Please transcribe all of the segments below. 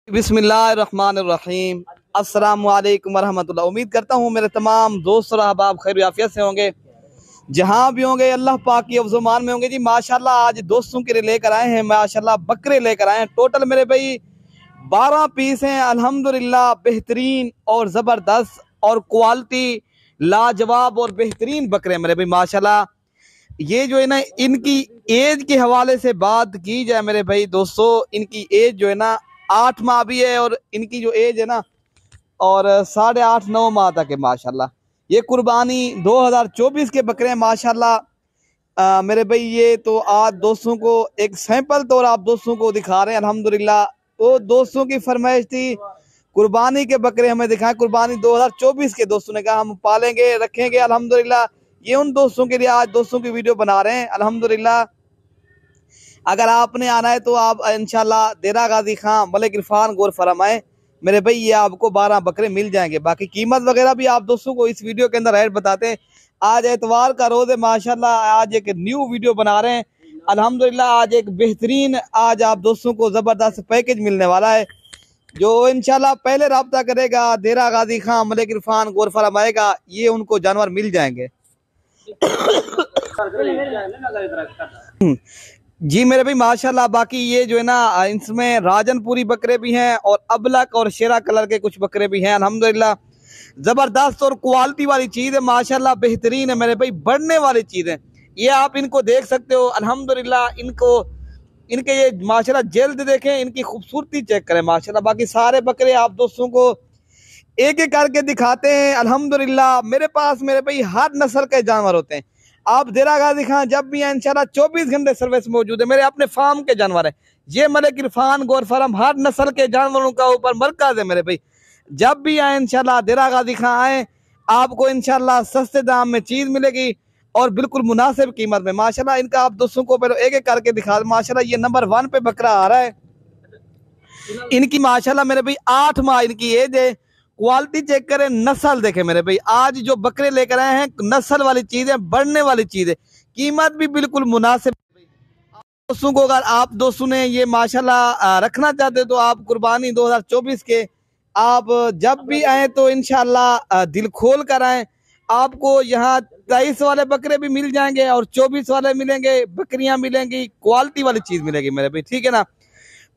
बिस्मिल्लाहिर्रहमानिर्रहीम। अस्सलामु अलैकुम वरहमतुल्लाह। उम्मीद करता हूँ मेरे तमाम दोस्त और अहबाब खैर आफियत से होंगे, जहाँ भी होंगे अल्लाह पाक की अफ़ज़ुमान में होंगे। जी माशाल्लाह आज दोस्तों के लिए लेकर आए हैं, माशाल्लाह बकरे लेकर आए हैं। टोटल मेरे भाई 12 पीस हैं अल्हम्दुलिल्लाह। बेहतरीन और ज़बरदस्त और क्वालिटी लाजवाब और बेहतरीन बकरे मेरे भाई माशाल्लाह। ये जो है ना, इनकी एज के हवाले से बात की जाए मेरे भाई दोस्तों, इनकी एज जो है ना 8 माह भी है, और इनकी जो एज है ना और 8.5-9 माह तक है माशाल्लाह। ये कुर्बानी 2024 के बकरे हैं माशाल्लाह। मेरे भाई ये तो आज दोस्तों को एक सैंपल तौर आप दोस्तों को दिखा रहे हैं अल्हम्दुलिल्लाह। तो दोस्तों की फरमाइश थी कुर्बानी के बकरे हमें दिखाएं। कुर्बानी 2024 के दोस्तों ने कहा हम पालेंगे रखेंगे अल्हम्दुलिल्लाह। ये उन दोस्तों के लिए आज दोस्तों की वीडियो बना रहे हैं अल्हम्दुलिल्लाह। अगर आपने आना है तो आप इंशाल्लाह देरा गाजी खां मलिक इरफान गौर फरमाएं मेरे भाई, ये आपको 12 बकरे मिल जाएंगे। बाकी कीमत वगैरह भी आप दोस्तों को इस वीडियो के अंदर रेट बताते हैं। आज एतवार का रोज़ है माशाल्लाह, आज एक न्यू वीडियो बना रहे हैं अल्हम्दुलिल्लाह। आज एक बेहतरीन आज आप दोस्तों को ज़बरदस्त पैकेज मिलने वाला है, जो इंशाल्लाह पहले रब्ता करेगा देरा गाजी खां मलिक इरफान गौर फरमाएगा, ये उनको जानवर मिल जाएंगे। जी मेरे भाई माशाल्लाह। बाकी ये जो है ना इसमें राजनपुरी बकरे भी हैं और अबलक और शेरा कलर के कुछ बकरे भी हैं अल्हम्दुलिल्लाह। ज़बरदस्त और क्वालिटी वाली चीज़ है माशाल्लाह, बेहतरीन है मेरे भाई, बढ़ने वाली चीज़ है। ये आप इनको देख सकते हो अल्हम्दुलिल्लाह। इनको इनके ये माशाल्लाह जल्द देखें, इनकी खूबसूरती चेक करें माशाल्लाह। बाकी सारे बकरे आप दोस्तों को एक एक करके दिखाते हैं अल्हम्दुलिल्लाह। मेरे पास मेरे भाई हर नस्ल के जानवर होते हैं। आप देरा गाजी खां जब भी इंशाल्लाह 24 घंटे सर्विस मौजूद है। मेरे अपने फार्म के जानवर है, ये मलिक इरफान गौर फार्म हर नस्ल के जानवरों का ऊपर मरकज है मेरे भाई। जब भी आए इंशाल्लाह देरा गाजी खां आए, आपको इंशाल्लाह सस्ते दाम में चीज़ मिलेगी और बिल्कुल मुनासिब कीमत में माशाल्लाह। इनका आप दोस्तों को पहले एक एक करके दिखा माशाल्लाह। ये नंबर 1 पे बकरा आ रहा है। इनकी माशाल्लाह मेरे भाई 8 माह इनकी एज है। क्वालिटी चेक करें, नस्ल देखें मेरे भाई। आज जो बकरे लेकर आए हैं नस्ल वाली चीज है, बढ़ने वाली चीज है, कीमत भी बिल्कुल मुनासिब। दोस्तों को अगर आप दोस्तों ने ये माशाल्लाह रखना चाहते तो आप कुर्बानी 2024 के आप जब भी आए तो इंशाल्लाह दिल खोल कर आए। आपको यहाँ 23 वाले बकरे भी मिल जाएंगे और 24 वाले मिलेंगे, बकरियां मिलेंगी, क्वालिटी वाली चीज मिलेगी मेरे भाई, ठीक है ना।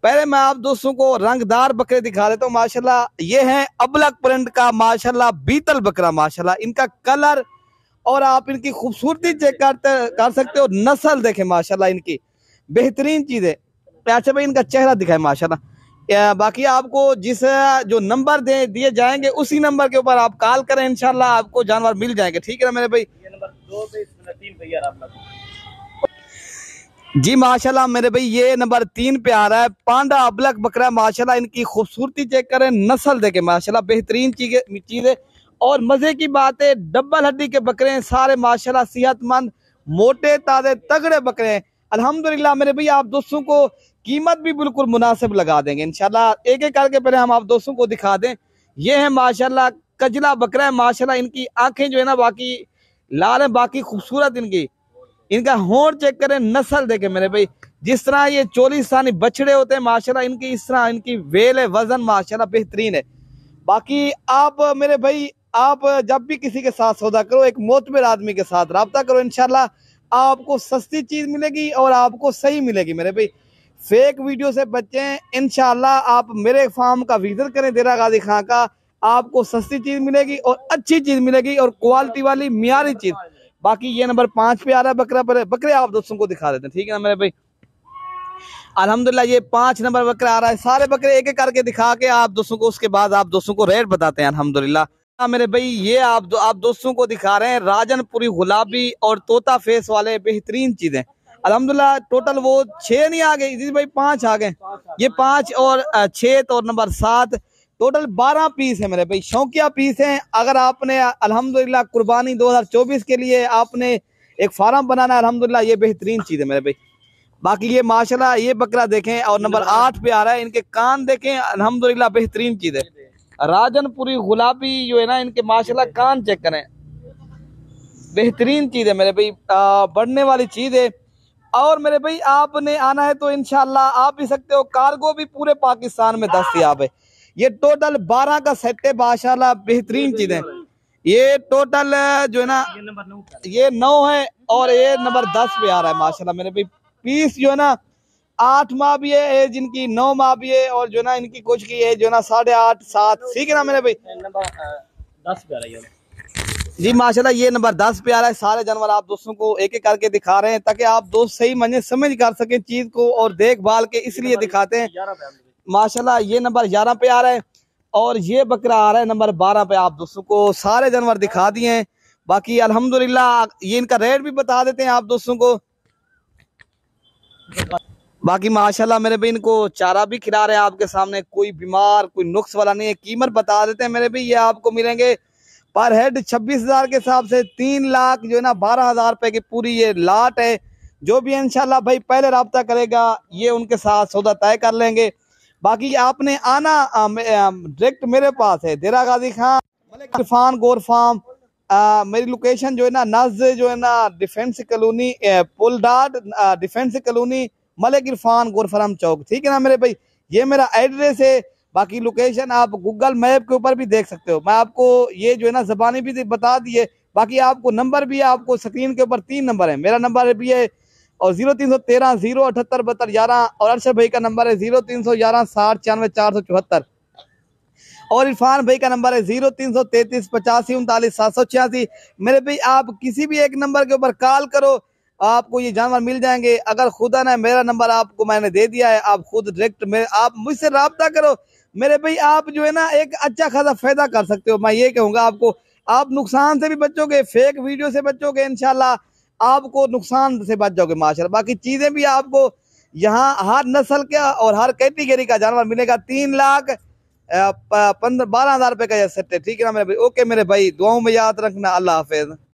पहले मैं आप दोस्तों को रंगदार बकरे दिखा देता हूँ माशाल्लाह। ये है अबलक प्रिंट का माशाल्लाह बीतल बकरा माशाल्लाह। इनका कलर और आप इनकी खूबसूरती चेक कर सकते हो। नस्ल देखें माशाल्लाह, इनकी बेहतरीन चीज है। अच्छा भाई इनका चेहरा दिखाए माशाल्लाह। बाकी आपको जिस जो नंबर दिए जाएंगे उसी नंबर के ऊपर आप कॉल करें, इंशाल्लाह आपको जानवर मिल जाएंगे, ठीक है ना मेरे भाई। ये नंबर 2 पे 3 भैया आप जी माशाल्लाह मेरे भाई। ये नंबर 3 पे आ रहा है पांडा अबलक बकरा माशाल्लाह। इनकी खूबसूरती चेक करें, नस्ल देखें माशाल्लाह, बेहतरीन चीज है। और मजे की बात है डबल हड्डी के बकरे हैं सारे माशाल्लाह, सेहतमंद मोटे ताजे तगड़े बकरे हैं अल्हम्दुलिल्लाह मेरे भाई। आप दोस्तों को कीमत भी बिल्कुल मुनासिब लगा देंगे इंशाल्लाह। एक एक करके पहले हम आप दोस्तों को दिखा दें। ये है माशाल्लाह कजला बकरा है माशाल्लाह। इनकी आंखें जो है ना बाकी लाल है, बाकी खूबसूरत इनका होंठ चेक करें, नस्ल देखें मेरे भाई। जिस तरह ये चोलिस्तानी बछड़े होते हैं माशाल्लाह, इनकी इस तरह इनकी वेल है, वजन माशाल्लाह बेहतरीन है। बाकी आप मेरे भाई आप जब भी किसी के साथ सौदा करो एक मोतबर आदमी के साथ रब्ता करो, इंशाल्लाह आपको सस्ती चीज मिलेगी और आपको सही मिलेगी मेरे भाई। फेक वीडियो से बचें इंशाल्लाह। आप मेरे फार्म का विजिट करें देरा गाजी खां का, आपको सस्ती चीज मिलेगी और अच्छी चीज मिलेगी और क्वालिटी वाली मियारी चीज। बाकी ये नंबर 5 पे आ रहा है बकरा, पर बकरे आप दोस्तों को दिखा देते हैं, ठीक है ना मेरे भाई। अल्हम्दुलिल्लाह ये 5 नंबर बकरा आ रहा है। सारे बकरे एक एक करके दिखा के आप दोस्तों को उसके बाद आप दोस्तों को रेट बताते हैं अल्हम्दुलिल्लाह। मेरे भाई ये आप दोस्तों को दिखा रहे हैं राजनपुरी गुलाबी और तोता फेस वाले बेहतरीन चीजें अल्हम्दुलिल्लाह। टोटल वो 6 नहीं आ गए जी भाई, 5 आ गए। ये 5 और 6 और नंबर 7 टोटल 12 पीस है मेरे भाई, शौकिया पीस हैं। अगर आपने अल्हम्दुलिल्लाह कुर्बानी 2024 के लिए आपने एक फार्म बनाना है अल्हम्दुलिल्लाह, ये बेहतरीन चीज है मेरे भाई। बाकी ये माशाल्लाह ये बकरा देखें और नंबर 8 पे आ रहा है। इनके कान देखें अल्हम्दुलिल्लाह बेहतरीन चीज है। राजनपुरी गुलाबी जो है ना, इनके माशाल्लाह कान चेक करें, बेहतरीन चीज है मेरे भाई, बढ़ने वाली चीज है। और मेरे भाई आपने आना है तो इंशाल्लाह आप भी सकते हो। कार्गो भी पूरे पाकिस्तान में दस्तयाब है। ये टोटल 12 का सेट है माशाल्लाह, बेहतरीन चीजें। ये टोटल जो है ना ये 9 है और ये नंबर 10 पे आ रहा है माशाल्लाह मेरे भाई। पीस जो है ना 8 माह भी है, जिनकी 9 माह भी है, और जो है ना इनकी कुछ की है जो है ना 8.5 7, ठीक है ना मेरे भाई। नंबर 10 पे आ रहा है जी माशाल्लाह ये नंबर 10 पे आ रहा है। सारे जानवर आप दोस्तों को एक एक करके दिखा रहे हैं ताकि आप दोस्त सही मजे समझ कर सके चीज को और देखभाल के, इसलिए दिखाते हैं। माशाल्लाह ये नंबर 11 पे आ रहा है और ये बकरा आ रहा है नंबर 12 पे। आप दोस्तों को सारे जानवर दिखा दिए हैं। बाकी अल्हम्दुलिल्लाह ये इनका रेट भी बता देते हैं आप दोस्तों को। बाकी माशाल्लाह मेरे भाई इनको चारा भी खिला रहे हैं आपके सामने, कोई बीमार कोई नुक्स वाला नहीं है। कीमत बता देते हैं मेरे भाई, ये आपको मिलेंगे पर हेड 26,000 के हिसाब से 3 लाख जो है ना 12,000 रुपए की पूरी ये लाट है। जो भी इंशाल्लाह भाई पहले रब्ता करेगा ये उनके साथ सौदा तय कर लेंगे। बाकी आपने आना डायरेक्ट मेरे पास है, देरा गाजी खान मलिक इरफान गोर फार्म। मेरी लोकेशन जो है ना नज जो है ना डिफेंस कॉलोनी पुल डाट Defence Colony Malik Irfan Gaur farm चौक, ठीक है ना मेरे भाई। ये मेरा एड्रेस है। बाकी लोकेशन आप गूगल मैप के ऊपर भी देख सकते हो। मैं आपको ये जो है ना ज़बानी भी बता दी है। बाकी आपको नंबर भी है, आपको स्क्रीन के ऊपर 3 नंबर है। मेरा नंबर भी है और 0313 078 72 11 और अरशद भाई का नंबर है 0311 60 96 474 और इरफान भाई का नंबर है 0333 85 39 786। मेरे भाई आप किसी भी एक नंबर के ऊपर कॉल करो, आपको ये जानवर मिल जाएंगे। अगर खुदा ना मेरा नंबर आपको मैंने दे दिया है, आप खुद डायरेक्ट आप मुझसे रब्ता करो मेरे भाई। आप जो है ना एक अच्छा खासा फायदा कर सकते हो। मैं ये कहूंगा आपको, आप नुकसान से भी बचोगे, फेक वीडियो से बचोगे, इंशाल्लाह आपको नुकसान से बच जाओगे माशाल्लाह। बाकी चीजें भी आपको यहाँ हर नस्ल का और हर कैटेगरी का जानवर मिलेगा। 3 लाख 12,000 रुपए का यह सेट है, ठीक है ना मेरे भाई। ओके मेरे भाई, दुआओं में याद रखना। अल्लाह हाफिज।